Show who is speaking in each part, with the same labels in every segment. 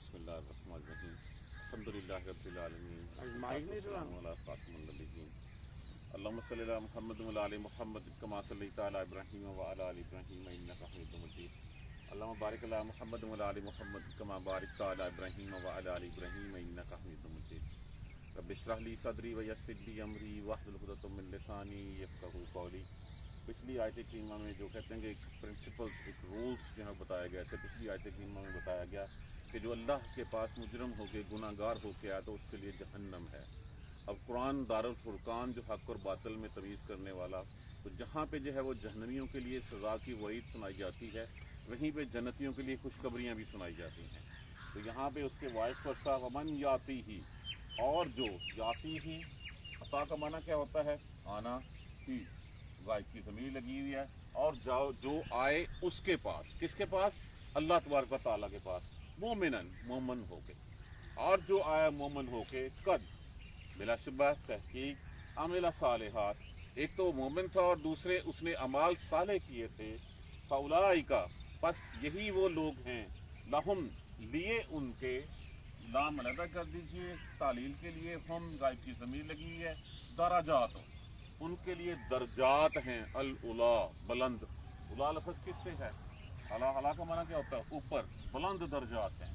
Speaker 1: بسم اللہ الرحمن الرحیم الحمد للہ رب العالمین
Speaker 2: مائک نہیں چلا
Speaker 1: والسلام علی خاتم النبیین اللہم صلی علی محمد وعلی آل محمد کما صلیت علی ابراہیم وعلی آل ابراہیم انک حمید مجید اللہم بارک علی محمد وعلی آل محمد کما بارکت علی ابراہیم وعلی آل ابراہیم انک حمید مجید رب اشرح لی صدری ویسر لی امری واحلل عقدۃ من لسانی یفقہوا قولی۔ پچھلی آیت کریمہ میں جو کہتے ہیں کہ ایک پرنسپلس، ایک رولس جو ہے بتایا گیا تھے، پچھلی آیت کریمہ میں بتایا گیا کہ جو اللہ کے پاس مجرم ہو کے گناہ گار ہو کے آیا تو اس کے لیے جہنم ہے۔ اب قرآن دار الفرقان جو حق اور باطل میں تمیز کرنے والا، تو جہاں پہ جو ہے وہ جہنمیوں کے لیے سزا کی وعید سنائی جاتی ہے، وہیں پہ جنتیوں کے لیے خوشخبریاں بھی سنائی جاتی ہیں۔ تو یہاں پہ اس کے وائس ورثہ ومن یاتی ہی، اور جو یاتی ہی، عطا کا معنی کیا ہوتا ہے؟ آنا ہی، غائب کی ضمیر لگی ہوئی ہے، اور جو آئے اس کے پاس، کس کے پاس؟ اللہ تبارک و تعالیٰ کے پاس، مومنن، مومن ہو کے، اور جو آیا مومن ہو کے، قد بلا شبہ تحقیق، عمل صالحات، ایک تو مومن تھا اور دوسرے اس نے اعمال صالح کیے تھے، فاولئک، پس یہی وہ لوگ ہیں، لہم، لیے ان کے، لام علیحدہ کر دیجئے تعلیل کے لیے، ہم غائب کی ضمیر لگی ہوئی ہے، درجات، ان کے لیے درجات ہیں، الاولا، بلند، اولا لفظ کس سے ہے؟ اعلیٰ کا معنی کیا ہوتا ہے؟ اوپر، بلند درجات ہیں۔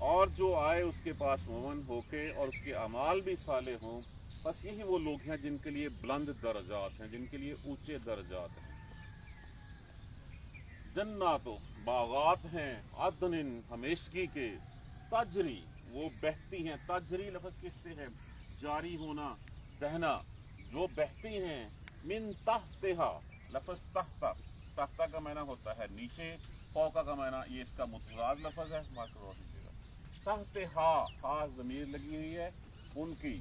Speaker 1: اور جو آئے اس کے پاس مومن ہو کے اور اس کے اعمال بھی صالح ہوں، بس یہی وہ لوگ ہیں جن کے لیے بلند درجات ہیں، جن کے لیے اونچے درجات ہیں۔ جنات، باغات ہیں، عدن، ہمیشگی کے، تجری، وہ بہتی ہیں، تجری لفظ کس سے ہے؟ جاری ہونا، بہنا، جو بہتی ہیں، من تحتہا، لفظ تحت، تحت کا معنی ہوتا ہے نیچے، فوقہ کا معنی، یہ اس کا متضاد لفظ ہے، تحتہا، ہا ضمیر لگی ہوئی ہے ان کی،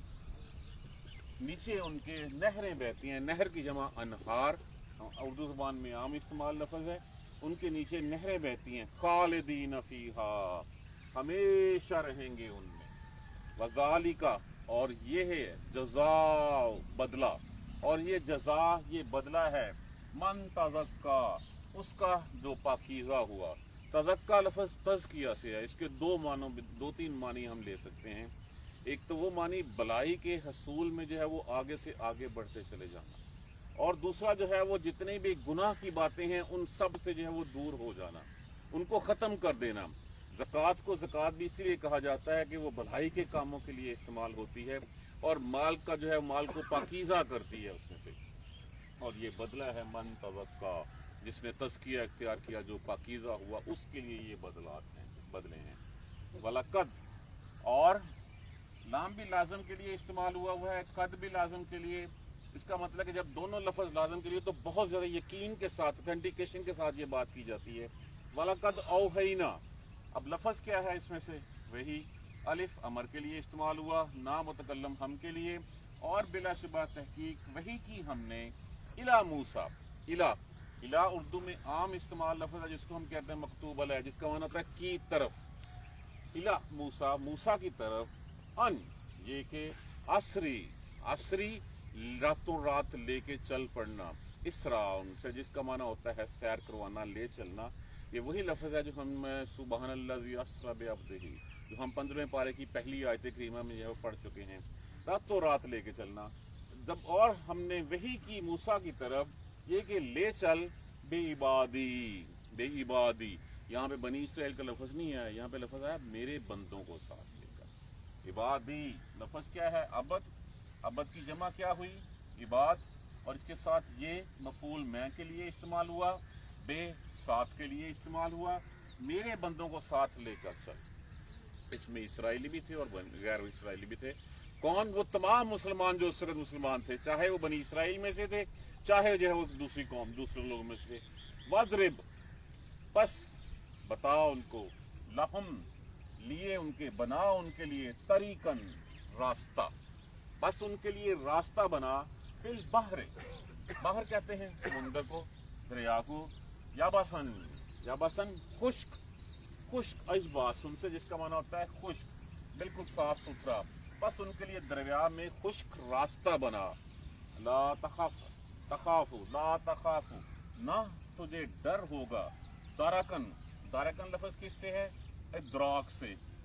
Speaker 1: نیچے ان کے نہریں بہتی ہیں، نہر کی جمع انہار، اردو زبان میں عام استعمال لفظ ہے، ان کے نیچے نہریں بہتی ہیں، خالدین فیہا، ہمیشہ رہیں گے ان میں، وذالک، اور یہ ہے جزاء، بدلہ، اور یہ جزا، یہ بدلہ ہے، من تزکا، اس کا جو پاکیزہ ہوا۔ تزکا لفظ تزکیہ سے ہے، اس کے دو تین معنی ہم لے سکتے ہیں۔ ایک تو وہ معنی بلائی کے حصول میں جو ہے وہ آگے سے آگے بڑھتے چلے جانا، اور دوسرا جو ہے وہ جتنے بھی گناہ کی باتیں ہیں ان سب سے جو ہے وہ دور ہو جانا، ان کو ختم کر دینا۔ زکوٰۃ کو زکوٰۃ بھی اس لیے کہا جاتا ہے کہ وہ بھلائی کے کاموں کے لیے استعمال ہوتی ہے، اور مال کا جو ہے مال کو پاکیزہ کرتی ہے اس میں سے۔ اور یہ بدلہ ہے من تزکا، جس نے تزکیہ اختیار کیا، جو پاکیزہ ہوا، اس کے لیے یہ بدلے ہیں۔ وَلَقَدْ، اور لام بھی لازم کے لیے استعمال ہوا ہے، قد بھی لازم کے لیے، اس کا مطلب کہ جب دونوں لفظ لازم کے لیے تو بہت زیادہ یقین کے ساتھ، اتھینٹیکیشن کے ساتھ یہ بات کی جاتی ہے۔ وَلَقَدْ أَوْحَيْنَا، اب لفظ کیا ہے اس میں سے؟ وہی، الف امر کے لیے استعمال ہوا، نا متکلم ہم کے لیے، اور بلا شبہ تحقیق وہی کی ہم نے، الی موسیٰ، الی اردو میں عام استعمال لفظ ہے جس کو ہم کہتے ہیں مکتوب علیہ، جس کا معنی ہوتا ہے کی طرف، الی موسیٰ، موسیٰ کی طرف، ان، یہ کہ عصری راتوں رات لے کے چل پڑنا، اسرا ان سے، جس کا معنی ہوتا ہے سیر کروانا، لے چلنا۔ یہ وہی لفظ ہے جو ہم سبحان الذی اسری بعبدہ، جو ہم 15ویں پارے کی پہلی آیت کریمہ میں یہ پڑھ چکے ہیں، راتوں رات لے کے چلنا۔ جب اور ہم نے وحی کی موسیٰ کی طرف، یہ کہ لے چل بے عبادی، یہاں پہ بنی اسرائیل کا لفظ نہیں ہے، یہاں پہ لفظ ہے میرے بندوں کو ساتھ لے کر۔ عبادی لفظ کیا ہے؟ عبد کی جمع کیا ہوئی؟ عباد، اور اس کے ساتھ یہ مفعول میں کے لیے استعمال ہوا، بے ساتھ کے لیے استعمال ہوا، میرے بندوں کو ساتھ لے کر چل۔ اس میں اسرائیلی بھی تھے اور غیر اسرائیلی بھی تھے۔ کون؟ وہ تمام مسلمان جو اس وقت مسلمان تھے، چاہے وہ بنی اسرائیل میں سے تھے، چاہے جو ہے وہ دوسری قوم، دوسرے لوگوں میں سے تھے۔ وَاضْرِبْ، پس بتاؤ ان کو، لہم، لیے ان کے، بنا ان کے لیے، طریقاً، راستہ، بس ان کے لیے راستہ بنا، فی البحر، بحر کہتے ہیں سمندر کو، دریا کو، یابسن، خشک اجباس ان سے، جس کا معنی ہوتا ہے خشک، بالکل صاف ستھرا، بس ان کے لیے دریا میں خشک راستہ بنا۔ لا تخاف، نہ تجھے ڈر ہوگا، دارکن لفظ کس سے ہے؟ ادراک سے،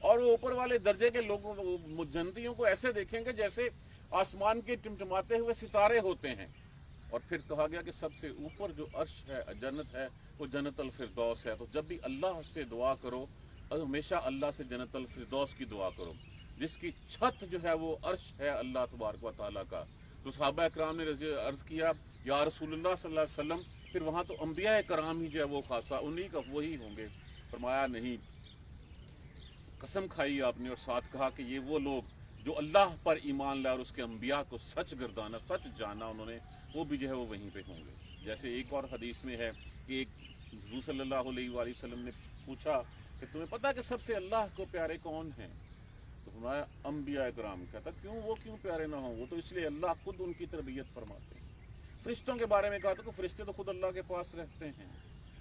Speaker 1: اور وہ اوپر والے درجے کے لوگوں جنتیوں کو ایسے دیکھیں گے جیسے آسمان کے ٹمٹماتے ہوئے ستارے ہوتے ہیں. اور پھر کہا گیا کہ سب سے اوپر جو عرش ہے جنت ہے وہ جنت الفردوس ہے. تو جب بھی اللہ سے دعا کرو ہمیشہ اللہ سے جنت الفردوس کی دعا کرو جس کی چھت جو ہے وہ عرش ہے اللہ تبارک و تعالیٰ کا. تو صحابہ کرام نے عرض کیا یا رسول اللہ صلی اللہ علیہ وسلم پھر وہاں تو انبیاء کرام ہی جو ہے وہ خاصا انہی کا وہی ہوں گے. فرمایا نہیں، قسم کھائی آپ نے اور ساتھ کہا کہ یہ وہ لوگ جو اللہ پر ایمان لائے اور اس کے انبیاء کو سچ گردانا سچ جانا انہوں نے، وہ بھی جو ہے وہ وہیں پہ ہوں گے. جیسے ایک اور حدیث میں ہے کہ ایک حضور صلی اللہ علیہ وآلہ وسلم نے پوچھا کہ تمہیں پتہ کہ سب سے اللہ کو پیارے کون ہیں؟ تو فرمایا انبیاء کرام. کہتا کیوں، وہ کیوں پیارے نہ ہوں؟ وہ تو اس لیے اللہ خود ان کی تربیت فرماتے ہیں. فرشتوں کے بارے میں کہا تھا کہ فرشتے تو خود اللہ کے پاس رہتے ہیں.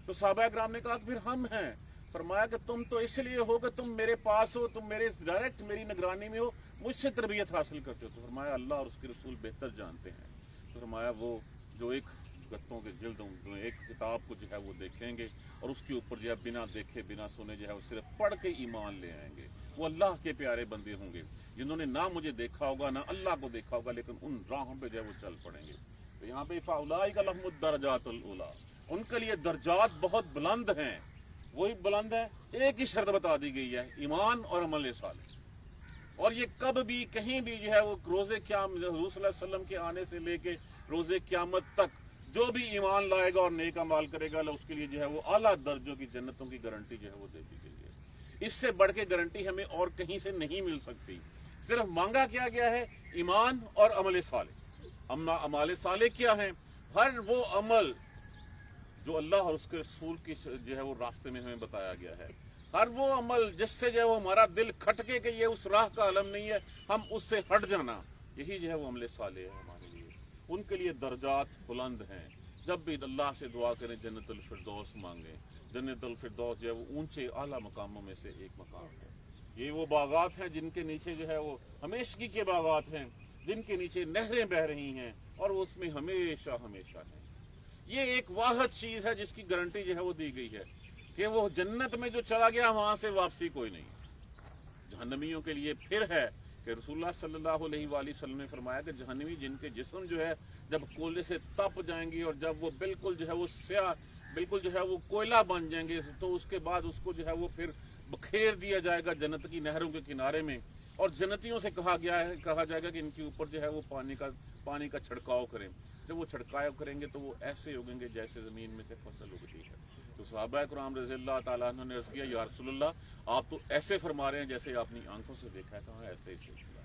Speaker 1: تو صحابہ کرام نے کہا کہ پھر ہم ہیں. فرمایا کہ تم تو اس لیے ہو کہ تم میرے پاس ہو، تم میرے ڈائریکٹ میری نگرانی میں ہو، مجھ سے تربیت حاصل کرتے ہو. تو فرمایا اللہ اور اس کے رسول بہتر جانتے ہیں. تو فرمایا وہ جو ایک گتوں کے جلدوں جو ایک کتاب کو جو ہے وہ دیکھیں گے اور اس کے اوپر جو ہے بنا دیکھے بنا سنے جو ہے وہ صرف پڑھ کے ایمان لے آئیں گے، وہ اللہ کے پیارے بندے ہوں گے جنہوں نے نہ مجھے دیکھا ہوگا نہ اللہ کو دیکھا ہوگا، لیکن ان راہوں پہ جو ہے وہ چل پڑیں گے. تو یہاں پہ فَأُولَٰئِكَ لَهُمُ الدَّرَجَاتُ الْعُلَىٰ، ان کے لیے درجات بہت بلند ہیں. وہی بلند ہے، ایک ہی شرط بتا دی گئی ہے، ایمان اور عمل صالح. اور یہ کب بھی کہیں بھی جو ہے وہ روز قیامت حضور صلی اللہ علیہ وسلم کے آنے سے لے کے روز قیامت تک جو بھی ایمان لائے گا اور نیک عمال کرے گا اس کے لیے جو ہے وہ اعلیٰ درجوں کی جنتوں کی گارنٹی جو ہے وہ دے دی گئی ہے. اس سے بڑھ کے گارنٹی ہمیں اور کہیں سے نہیں مل سکتی. صرف مانگا کیا گیا ہے ایمان اور عمل صالح. اما عمال صالح کیا ہیں؟ ہر وہ عمل جو اللہ اور اس کے رسول کی جو ہے وہ راستے میں ہمیں بتایا گیا ہے، ہر وہ عمل جس سے جو ہے وہ ہمارا دل کھٹکے کہ یہ اس راہ کا علم نہیں ہے، ہم اس سے ہٹ جانا، یہی جو ہے وہ عمل صالح ہے ہمارے لیے. ان کے لیے درجات بلند ہیں. جب بھی اللہ سے دعا کریں جنت الفردوس مانگیں. جنت الفردوس جو ہے وہ اونچے اعلیٰ مقاموں میں سے ایک مقام ہے. یہ وہ باغات ہیں جن کے نیچے جو ہے وہ ہمیشگی کے باغات ہیں، جن کے نیچے نہریں بہہ رہی ہیں اور وہ اس میں ہمیشہ ہمیشہ ہیں. یہ ایک واحد چیز ہے جس کی گارنٹی جو ہے وہ دی گئی ہے کہ وہ جنت میں جو چلا گیا وہاں سے واپسی کوئی نہیں. جہنمیوں کے لیے پھر ہے کہ رسول اللہ صلی اللہ علیہ وآلہ وسلم نے فرمایا کہ جہنمی جن کے جسم جو ہے جب کوئلے سے تپ جائیں گی اور جب وہ بالکل جو ہے وہ سیاہ بالکل جو ہے وہ کوئلہ بن جائیں گے تو اس کے بعد اس کو جو ہے وہ پھر بکھیر دیا جائے گا جنت کی نہروں کے کنارے میں. اور جنتیوں سے کہا جائے گا کہ ان کے اوپر جو ہے وہ پانی کا چھڑکاؤ کریں. جب وہ چھڑکاؤ کریں گے تو وہ ایسے اگیں گے جیسے زمین میں سے فصل اگتی ہے. تو صحابہ کرام رضی اللہ تعالیٰ عنہ نے عرض کیا یا رسول اللہ آپ تو ایسے فرما رہے ہیں جیسے اپنی آنکھوں سے دیکھا ہے. کہاں ایسے ہی سلسلہ.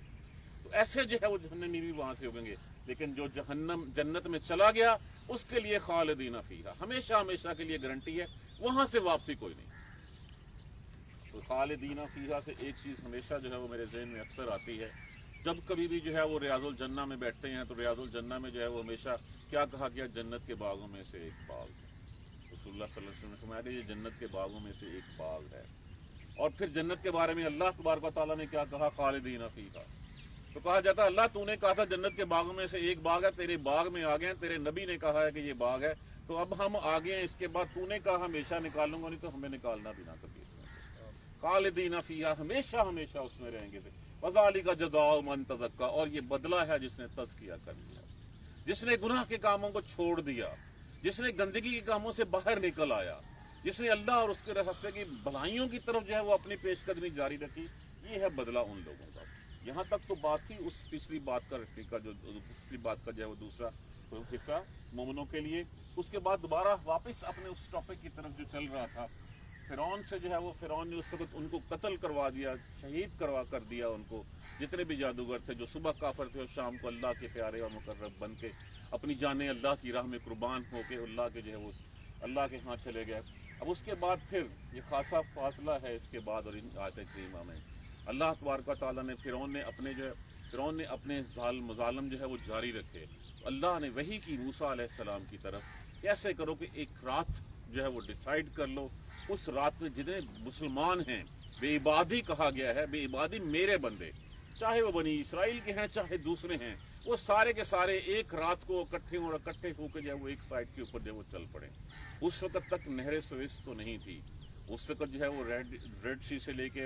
Speaker 1: تو ایسے جو ہے وہ جہنمی بھی وہاں سے اگیں گے. لیکن جو جنت میں چلا گیا اس کے لیے خالدین فیہا، ہمیشہ ہمیشہ کے لیے گارنٹی ہے، وہاں سے واپسی کوئی نہیں. تو خالدین فیہا سے ایک چیز ہمیشہ جو ہے وہ میرے ذہن میں اکثر آتی ہے جب کبھی بھی جو ہے وہ ریاض الجنہ میں بیٹھتے ہیں. تو ریاض الجنہ میں جو ہے وہ ہمیشہ کیا کہا گیا؟ جنت کے باغوں میں سے ایک باغ ہے. رسول اللہ صلی اللہ علیہ وسلم نے فرمایا کہ یہ جنت کے باغوں میں سے ایک باغ ہے. اور پھر جنت کے بارے میں اللہ تبارک و تعالیٰ نے کیا کہا؟ خالدین فیہا. تو کہا جاتا ہے اللہ تو نے کہا تھا جنت کے باغوں میں سے ایک باغ ہے، تیرے باغ میں آ گئے ہیں، تیرے نبی نے کہا ہے کہ یہ باغ ہے تو اب ہم آگے ہیں. اس کے بعد تو نے کہا ہمیشہ نکالوں گا، نہیں تو ہمیں نکالنا بھی نہ کبھی اس میں سے. خالدین فیہا، ہمیشہ ہمیشہ اس میں رہیں گے. وذالک جزاء من تزکیٰ، اور یہ بدلہ ہے جس نے تزکیہ کر لیا، جس نے گناہ کے کاموں کو چھوڑ دیا، جس نے گندگی کے کاموں سے باہر نکل آیا، جس نے اللہ اور اس کے راستے کی بھلائیوں کی طرف جو ہے وہ اپنی پیش قدمی جاری رکھی. یہ ہے بدلہ ان لوگوں کا. یہاں تک تو بات تھی اس پچھلی بات کا رکھنے کا، جو پچھلی بات کا جو ہے وہ دوسرا حصہ مومنوں کے لیے. اس کے بعد دوبارہ واپس اپنے اس ٹاپک کی طرف جو چل رہا تھا، فرعون سے جو ہے وہ فرعون نے اس وقت ان کو قتل کروا دیا، شہید کر دیا ان کو. جتنے بھی جادوگر تھے جو صبح کافر تھے اور شام کو اللہ کے پیارے اور مقرب بن کے اپنی جانیں اللہ کی راہ میں قربان ہو کے اللہ کے جو ہے وہ اللہ کے ہاں چلے گئے. اب اس کے بعد پھر یہ خاصا فاصلہ ہے اس کے بعد اور ان آیت کریمہ میں اللہ تبارک و تعالیٰ نے فرعون نے اپنے مظالم جو ہے وہ جاری رکھے. اللہ نے وحی کی موسیٰ علیہ السلام کی طرف ایسے کرو کہ ایک رات جو ہے وہ ڈیسائیڈ کر لو، اس رات میں جتنے مسلمان ہیں، بے عبادی کہا گیا ہے، بے عبادی میرے بندے، چاہے وہ بنی اسرائیل کے ہیں چاہے دوسرے ہیں، وہ سارے کے سارے ایک رات کو اکٹھے ہو کے جو ہے وہ ایک سائٹ کے اوپر جو ہے وہ چل پڑے. اس وقت تک نہر سویس تو نہیں تھی. اس وقت جو ہے وہ ریڈ سی سے لے کے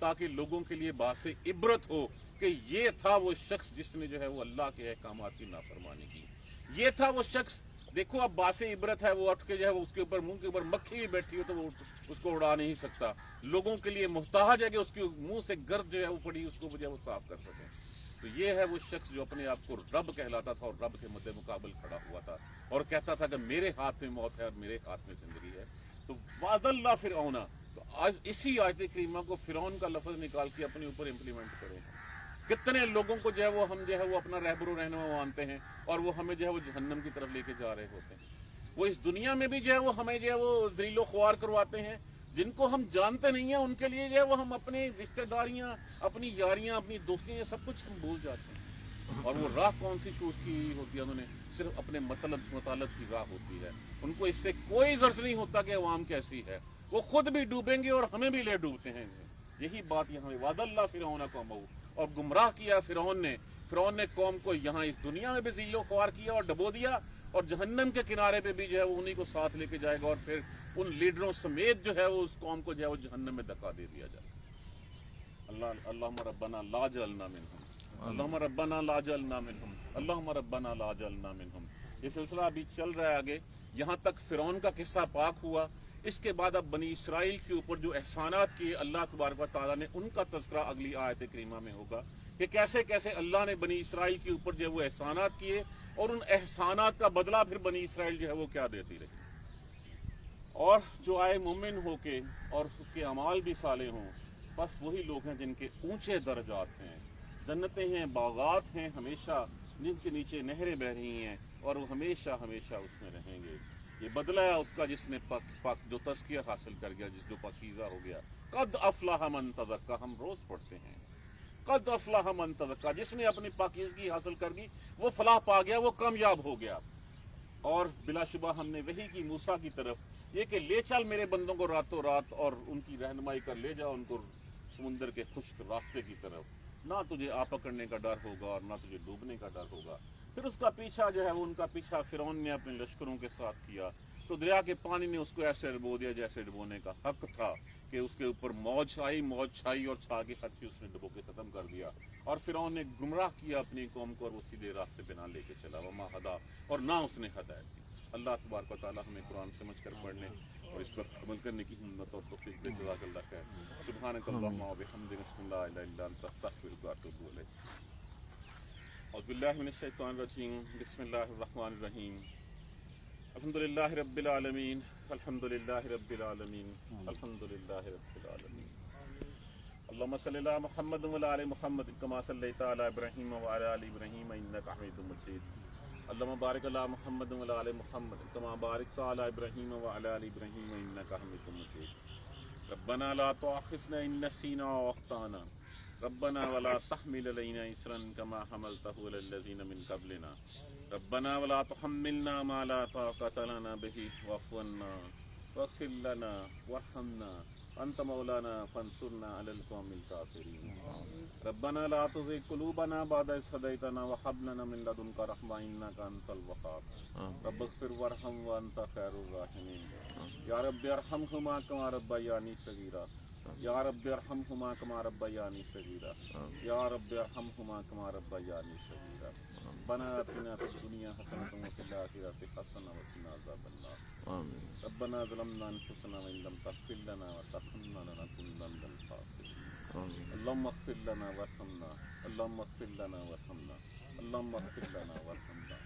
Speaker 1: تاکہ لوگوں کے لیے باعث عبرت ہو کہ یہ تھا وہ شخص جس نے جو ہے وہ اللہ کے احکامات کی نافرمانی کی، یہ تھا وہ شخص. دیکھو اب باعث عبرت ہے، وہ اٹھ کے جو ہے وہ اس کے اوپر منہ کے اوپر مکھی بھی بیٹھی ہو تو وہ اس کو اڑا نہیں سکتا. لوگوں کے لیے محتاج ہے کہ اس کے منہ سے گرد جو ہے وہ پڑی اس کو جو ہے وہ صاف کر سکیں. تو یہ ہے وہ شخص جو اپنے آپ کو رب کہلاتا تھا اور رب کے مد مقابل کھڑا ہوا تھا اور کہتا تھا کہ میرے ہاتھ میں موت ہے اور میرے ہاتھ میں زندگی ہے. تو وعد اللہ فرعون، تو آج اسی آیت کریمہ کو فرعون کا لفظ نکال کے اپنے اوپر امپلیمنٹ کریں. کتنے لوگوں کو جو ہے وہ ہم جو ہے وہ اپنا رہبر و رہنما مانتے ہیں اور وہ ہمیں جو ہے وہ جہنم کی طرف لے کے جا رہے ہوتے ہیں. وہ اس دنیا میں بھی جو ہے وہ ہمیں جو ہے وہ ذلیل و خوار کرواتے ہیں. جن کو ہم جانتے نہیں ہیں ان کے لیے جو ہے وہ ہم اپنی رشتہ داریاں، اپنی یاریاں، اپنی دوستیاں، یہ سب کچھ ہم بھول جاتے ہیں. اور وہ راہ کون سی چوز کی ہوتی ہے؟ انہوں نے صرف اپنے مطالب کی راہ ہوتی ہے. ان کو اس سے کوئی غرض نہیں ہوتا کہ عوام کیسی ہے. وہ خود بھی ڈوبیں گے اور ہمیں بھی لے ڈوبتے ہیں. یہی بات یہاں وعد اللہ فرعون قومہ، اور گمراہ کیا فرعون نے قوم کو یہاں اس دنیا میں بھی ذلیل و خوار کیا اور ڈبو دیا، اور جہنم کے کنارے پہ بھی جو ہے وہ انہی کو ساتھ لے کے جائے گا اور پھر ان لیڈروں سمیت جو ہے وہ اس قوم کو جو ہے وہ جہنم میں دھکا دے دیا جائے گا. اللہم ربنا لا جعلنا منہم، اللہم ربنا لا جعلنا منہم، اللہم ربنا لا جعلنا منہم. یہ سلسلہ ابھی چل رہا ہے آگے. یہاں تک فرعون کا قصہ پاک ہوا. اس کے بعد اب بنی اسرائیل کے اوپر جو احسانات کیے اللہ تبارک و تعالیٰ نے، ان کا تذکرہ اگلی آیت کریمہ میں ہوگا کہ کیسے کیسے اللہ نے بنی اسرائیل کے اوپر جو ہے وہ احسانات کیے اور ان احسانات کا بدلہ پھر بنی اسرائیل جو ہے وہ کیا دیتی رہی. اور جو آئے مومن ہو کے اور اس کے اعمال بھی صالح ہوں، بس وہی لوگ ہیں جن کے اونچے درجات ہیں، جنتیں ہیں، باغات ہیں ہمیشہ، جن کے نیچے نہریں بہ رہی ہیں اور وہ ہمیشہ ہمیشہ اس میں رہیں گے. یہ بدلہ ہے اس کا جس نے جو تزکیہ حاصل کر گیا، جو پاکیزہ ہو گیا. قد افلح من تزکا، ہم روز پڑھتے ہیں قد افلح من تزکا. جس نے اپنی پاکیزگی حاصل کر دی وہ فلاح پا گیا، وہ کامیاب ہو گیا. اور بلا شبہ ہم نے وحی کی موسیٰ کی طرف یہ کہ لے چل میرے بندوں کو راتوں رات اور ان کی رہنمائی کر لے جا ان کو سمندر کے خشک راستے کی طرف. نہ تجھے آ پکڑنے کا ڈر ہوگا اور نہ تجھے ڈوبنے کا ڈر ہوگا. پھر اس کا پیچھا جو ہے وہ ان کا پیچھا فرعون نے اپنے لشکروں کے ساتھ کیا تو دریا کے پانی نے اس کو ایسے ڈبو دیا جیسے ڈبونے کا حق تھا، کہ اس کے اوپر موج چھائی اور چھا کے ہر چیز اس نے ڈبو کے ختم کر دیا. اور فرعون نے گمراہ کیا اپنی قوم کو اور وہ سیدھے راستے پہ نہ لے کے چلا، وما ہدا، اور نہ اس نے ہدایت دی. اللہ تبارک و تعالی ہمیں قرآن سمجھ کر پڑھنے اور اس پر عمل کرنے کی ہمت اور توفیق دے. جزاک اللہ خیر. سبحانک اللہم و بحمدک، اشہد ان لا الہ الا انت، استغفرک و اتوب الیک. اعوذ باللہ من الشیطان الرجیم، بسم اللہ الرحمن الرحیم. الحمدللہ رب العالمین، الحمدللہ رب العالمین، الحمدللہ رب العالمین. اللہم صلی علی محمد و علی محمد کما صلیت علی ابراہیم و علی آل ابراہیم انک حمید مجید. اللہم بارک علی محمد و علی محمد کما بارکت علی ابراہیم و علی آل ابراہیم انک حمید مجید. ربنا لا تؤاخذنا ان نسینا او اخطانا، ربنا ولا تحمل علینا اصرا کما حملته علی الذین من قبلنا، ربنا ولا تحملنا ما لا طاقة لنا به واعف عنا واغفر لنا وارحمنا انت مولانا فانصرنا على القوم الكافرين. ربنا لا تزغ قلوبنا بعد إذ هديتنا وهب لنا من لدنك رحمة انك انت الوهاب. رب اغفر وارحم وانت خير الراحمين. یا رب ارحمهما كما ربياني صغيرا، یا رب ارحمهما كما ربياني صغيرا، یا رب ارحمهما كما ربياني صغيرا. ربنا آتنا في الدنيا حسنة وفي الآخرة حسنة وقنا عذاب النار. ربنا ظلمنا أنفسنا وإن لم تغفر لنا وترحمنا لنكونن من الخاسرين. اللهم اغفر لنا وارحمنا، اللهم اغفر لنا وارحمنا، اللهم اغفر لنا وارحمنا.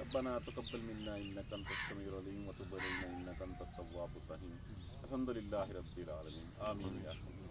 Speaker 1: ربنا تقبل منا إنك أنت السميع العليم وتب علينا إنك أنت التواب الرحيم. الحمد لله رب العالمين. آمين يا رب.